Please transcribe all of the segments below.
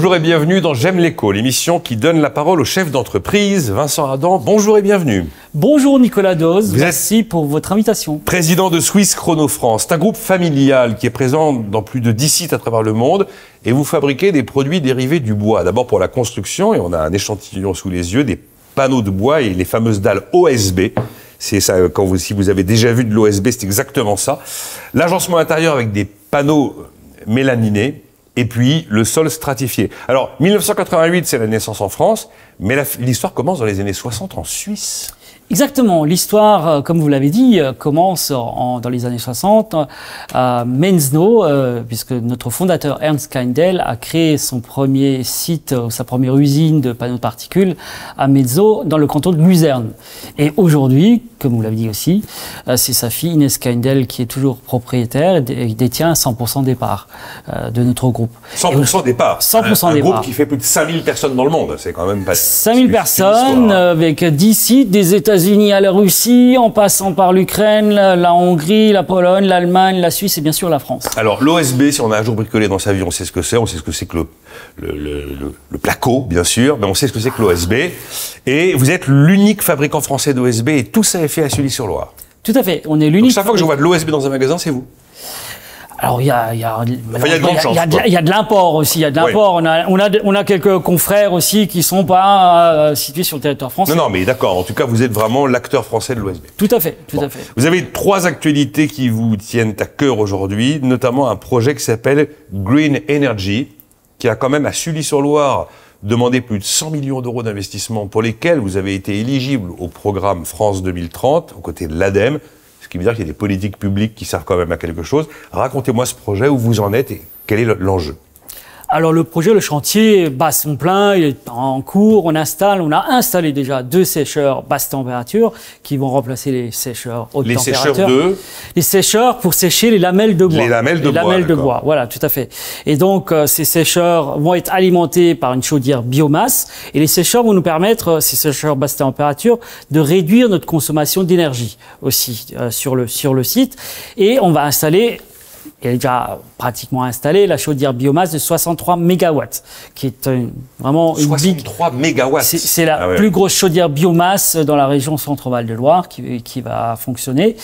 Bonjour et bienvenue dans J'aime l'écho, l'émission qui donne la parole au chef d'entreprise, Vincent Adam. Bonjour et bienvenue. Bonjour Nicolas Dose, merci pour votre invitation. Président de Swiss Chrono France, c'est un groupe familial qui est présent dans plus de 10 sites à travers le monde et vous fabriquez des produits dérivés du bois. D'abord pour la construction, et on a un échantillon sous les yeux, des panneaux de bois et les fameuses dalles OSB. C'est ça, si vous avez déjà vu de l'OSB, c'est exactement ça. L'agencement intérieur avec des panneaux mélaninés. Et puis, le sol stratifié. Alors, 1988, c'est la naissance en France, mais l'histoire commence dans les années 60 en Suisse. Exactement. L'histoire, comme vous l'avez dit, commence dans les années 60 à Menzno, puisque notre fondateur Ernst Kindel a créé son premier site, sa première usine de panneaux de particules à Menzno, dans le canton de Luzerne. Et aujourd'hui, comme vous l'avez dit aussi, c'est sa fille Inès Kindel qui est toujours propriétaire et détient 100% des parts de notre groupe. 100% des parts. 100% des parts. Un groupe parts. qui fait plus de 5000 personnes dans le monde. C'est quand même pas... 5000 personnes avec 10 sites, des États-Unis à la Russie, en passant par l'Ukraine, la Hongrie, la Pologne, l'Allemagne, la Suisse et bien sûr la France. Alors l'OSB, si on a un jour bricolé dans sa vie, on sait ce que c'est. On sait ce que c'est que le placo, bien sûr, mais on sait ce que c'est que l'OSB. Et vous êtes l'unique fabricant français d'OSB et tout ça est fait à Sully-sur-Loire. Tout à fait, on est l'unique. Chaque fois que je vois de l'OSB dans un magasin, c'est vous. Alors, il y a de l'import aussi. Il y a de l'import. Oui. On a quelques confrères aussi qui sont pas situés sur le territoire français. Non, mais d'accord. En tout cas, vous êtes vraiment l'acteur français de l'OSB. Tout à fait, tout à fait. Vous avez 3 actualités qui vous tiennent à cœur aujourd'hui, notamment un projet qui s'appelle Green Energy, qui a quand même à Sully-sur-Loire demandé plus de 100 millions d'euros d'investissement pour lesquels vous avez été éligible au programme France 2030, aux côtés de l'ADEME. Ce qui veut dire qu'il y a des politiques publiques qui servent quand même à quelque chose. Racontez-moi ce projet, où vous en êtes et quel est l'enjeu. Alors le projet, le chantier bat son plein, il est en cours, on a installé déjà 2 sécheurs basse température qui vont remplacer les sécheurs haute température. Les sécheurs pour sécher les lamelles de bois. Les lamelles de bois, voilà, tout à fait. Et donc ces sécheurs vont être alimentés par une chaudière biomasse et les sécheurs vont nous permettre, ces sécheurs basse température, de réduire notre consommation d'énergie aussi sur le site. Et on va installer... Elle est déjà pratiquement installée, la chaudière biomasse de 63 MW, qui est vraiment une 63 MW. C'est la plus grosse chaudière biomasse dans la région Centre-Val de Loire qui va fonctionner.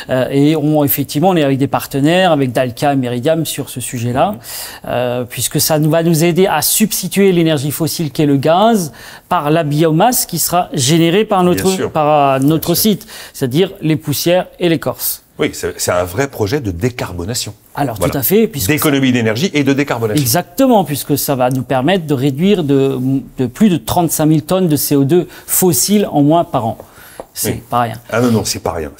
Et effectivement, on est avec des partenaires, avec Dalca et Meridiam sur ce sujet-là, puisque ça va nous aider à substituer l'énergie fossile qu'est le gaz par la biomasse qui sera générée par notre site, c'est-à-dire les poussières et l'écorce. Oui, c'est un vrai projet de décarbonation. Alors, tout à fait. D'économie d'énergie et de décarbonation. Exactement, puisque ça va nous permettre de réduire de plus de 35 000 tonnes de CO2 fossiles en moins par an. C'est pas rien. Ah non, c'est pas rien.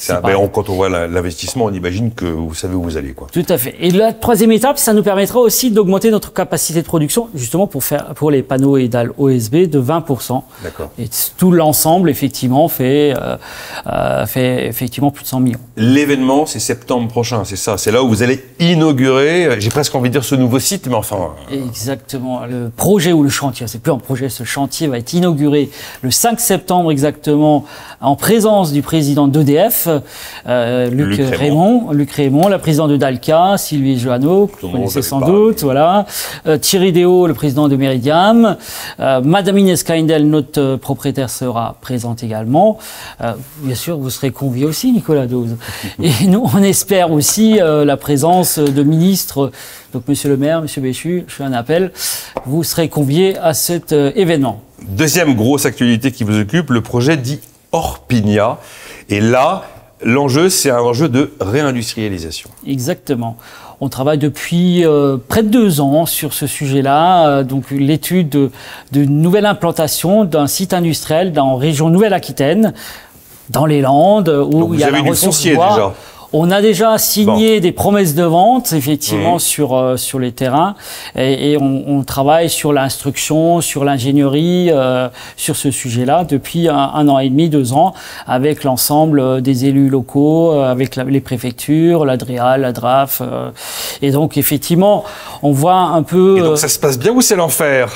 Quand on voit l'investissement, on imagine que vous savez où vous allez, quoi. Tout à fait. Et la 3e étape, ça nous permettra aussi d'augmenter notre capacité de production, justement pour les panneaux et dalles OSB de 20%. D'accord. Et tout l'ensemble, effectivement, fait effectivement plus de 100 millions. L'événement, c'est septembre prochain, c'est ça. C'est là où vous allez inaugurer, j'ai presque envie de dire ce nouveau site, mais enfin... Exactement. Le projet ou le chantier, c'est plus un projet, ce chantier va être inauguré le 5 septembre exactement, en présence du président d'EDF, Luc Rémond, la présidente de Dalca, Sylvie Joanneau, que vous connaissez sans doute, voilà, Thierry Déhaut, le président de Meridiam, Madame Inès Kindel, notre propriétaire, sera présente également. Bien sûr, vous serez conviés aussi, Nicolas Dose. Et nous, on espère aussi la présence de ministres, donc Monsieur le maire, Monsieur Béchu, je fais un appel, vous serez conviés à cet événement. Deuxième grosse actualité qui vous occupe, le projet dit Orpigna. Et là, l'enjeu, c'est un enjeu de réindustrialisation. Exactement. On travaille depuis près de 2 ans sur ce sujet-là. Donc l'étude d'une nouvelle implantation d'un site industriel dans la région Nouvelle-Aquitaine, dans les Landes, où il y a la ressource bois. Déjà. On a déjà signé des promesses de vente, effectivement, sur les terrains. Et on travaille sur l'instruction, sur l'ingénierie, sur ce sujet-là, depuis 1 an et demi, 2 ans, avec l'ensemble des élus locaux, avec les préfectures, la DREAL, la DRAF. Et donc, effectivement, on voit un peu... Et donc, ça se passe bien ou c'est l'enfer ?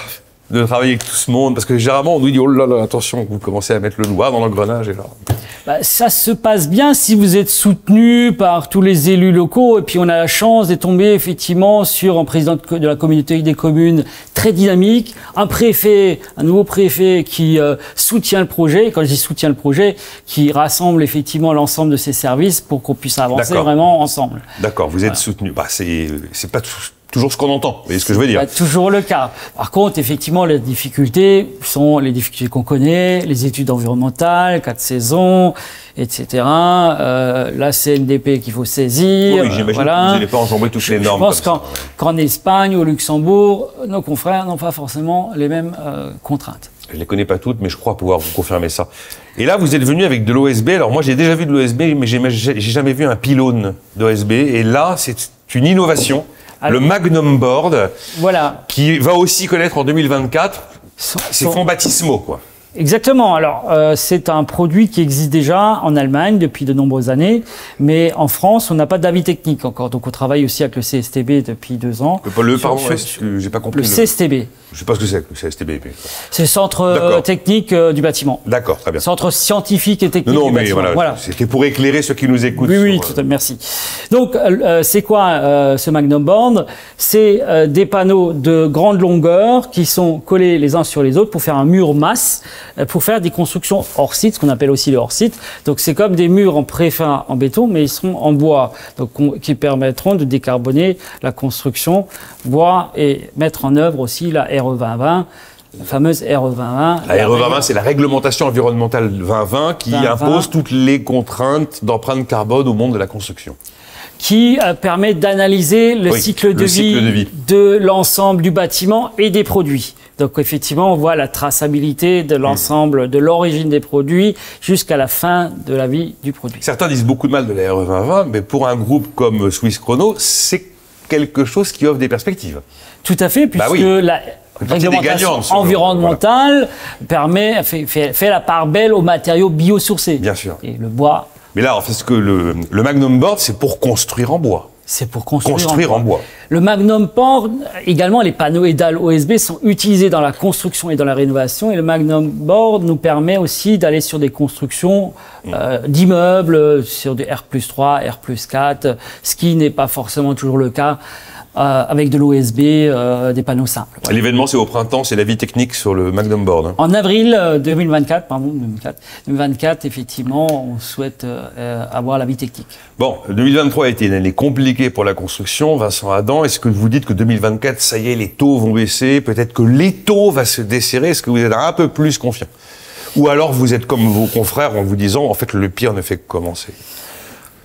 de travailler avec tout ce monde? Parce que généralement, on nous dit, oh là là, attention, vous commencez à mettre le doigt dans l'engrenage. Et là... Ça se passe bien si vous êtes soutenu par tous les élus locaux. Et puis, on a la chance de tomber effectivement sur un président de la communauté des communes très dynamique, un nouveau préfet qui soutient le projet. Quand je dis soutient le projet, qui rassemble effectivement l'ensemble de ses services pour qu'on puisse avancer vraiment ensemble. D'accord, vous êtes soutenu. Bah, c'est pas toujours ce qu'on entend, vous voyez ce que je veux dire. Pas toujours le cas. Par contre, effectivement, les difficultés sont les difficultés qu'on connaît, les études environnementales, 4 saisons, etc. La CNDP qu'il faut saisir. Oui, j'imagine que vous n'allez pas enjamber toutes les normes. Je pense qu'en Espagne, au Luxembourg, nos confrères n'ont pas forcément les mêmes contraintes. Je ne les connais pas toutes, mais je crois pouvoir vous confirmer ça. Et là, vous êtes venu avec de l'OSB. Alors moi, j'ai déjà vu de l'OSB, mais j'ai jamais vu un pylône d'OSB. Et là, c'est une innovation. Le Magnum Board, voilà, qui va aussi connaître en 2024 ses fonds baptismaux, quoi. Exactement. Alors, c'est un produit qui existe déjà en Allemagne depuis de nombreuses années, mais en France, on n'a pas d'avis technique encore. Donc, on travaille aussi avec le CSTB depuis 2 ans. Pardon, j'ai pas compris. Le CSTB. Je sais pas ce que c'est, le CSTB. C'est le centre technique du bâtiment. D'accord, très bien. Centre scientifique et technique du bâtiment. Voilà. C'était pour éclairer ceux qui nous écoutent. Oui, tout à fait, merci. Donc, c'est quoi ce Magnum Board? C'est des panneaux de grande longueur qui sont collés les uns sur les autres pour faire un mur masse, pour faire des constructions hors site, ce qu'on appelle aussi le hors site. Donc, c'est comme des murs en préfin en béton, mais ils seront en bois, donc qui permettront de décarboner la construction bois et mettre en œuvre aussi la RE 2020. La fameuse RE 2020. La RE 2020, c'est la réglementation environnementale 2020 qui impose toutes les contraintes d'empreinte carbone au monde de la construction. Qui permet d'analyser le cycle de vie de l'ensemble du bâtiment et des produits. Donc effectivement, on voit la traçabilité de l'ensemble, de l'origine des produits jusqu'à la fin de la vie du produit. Certains disent beaucoup de mal de la RE 2020, mais pour un groupe comme Suisse Chrono, c'est quelque chose qui offre des perspectives. Tout à fait, puisque la réglementation environnementale fait la part belle aux matériaux biosourcés. Bien sûr. Et le bois. Mais là, en fait, le Magnum Board, c'est pour construire en bois. C'est pour construire en bois. Le Magnum Board, également, les panneaux EDAL OSB sont utilisés dans la construction et dans la rénovation. Et le Magnum Board nous permet aussi d'aller sur des constructions d'immeubles, sur des R+3, R+4, ce qui n'est pas forcément toujours le cas avec de l'OSB, des panneaux simples. Voilà. L'événement, c'est au printemps, c'est l'avis technique sur le Magnum Board. En avril 2024, effectivement, on souhaite avoir l'avis technique. Bon, 2023 a été une année compliquée pour la construction. Vincent Adam, est-ce que vous dites que 2024, ça y est, les taux vont baisser? Peut-être que l'étau va se desserrer? Est-ce que vous êtes un peu plus confiant? Ou alors vous êtes comme vos confrères en vous disant, en fait, le pire ne fait que commencer?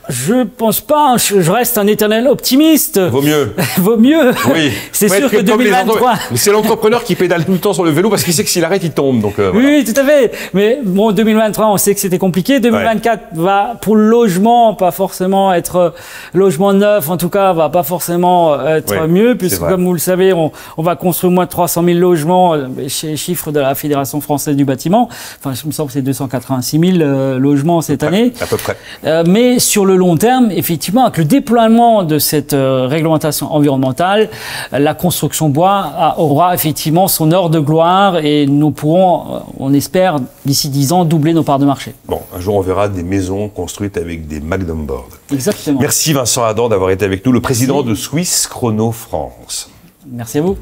Je pense pas, je reste un éternel optimiste. Vaut mieux. Vaut mieux. Oui. C'est sûr que 2023... C'est l'entrepreneur qui pédale tout le temps sur le vélo parce qu'il sait que s'il arrête, il tombe. Donc, voilà. Oui, tout à fait. Mais bon, 2023, on sait que c'était compliqué. 2024 va, pour le logement, pas forcément être logement neuf, en tout cas, va pas forcément être mieux, puisque comme vous le savez, on va construire moins de 300 000 logements chez les chiffres de la Fédération française du bâtiment. Enfin, il me semble que c'est 286 000 logements cette année. À peu près. Mais sur le long terme, effectivement, avec le déploiement de cette réglementation environnementale, la construction bois aura effectivement son heure de gloire et nous pourrons, on espère, d'ici 10 ans, doubler nos parts de marché. Bon, un jour, on verra des maisons construites avec des Magnum Board. Exactement. Merci Vincent Adam d'avoir été avec nous, le président de Suisse Chrono France. Merci à vous.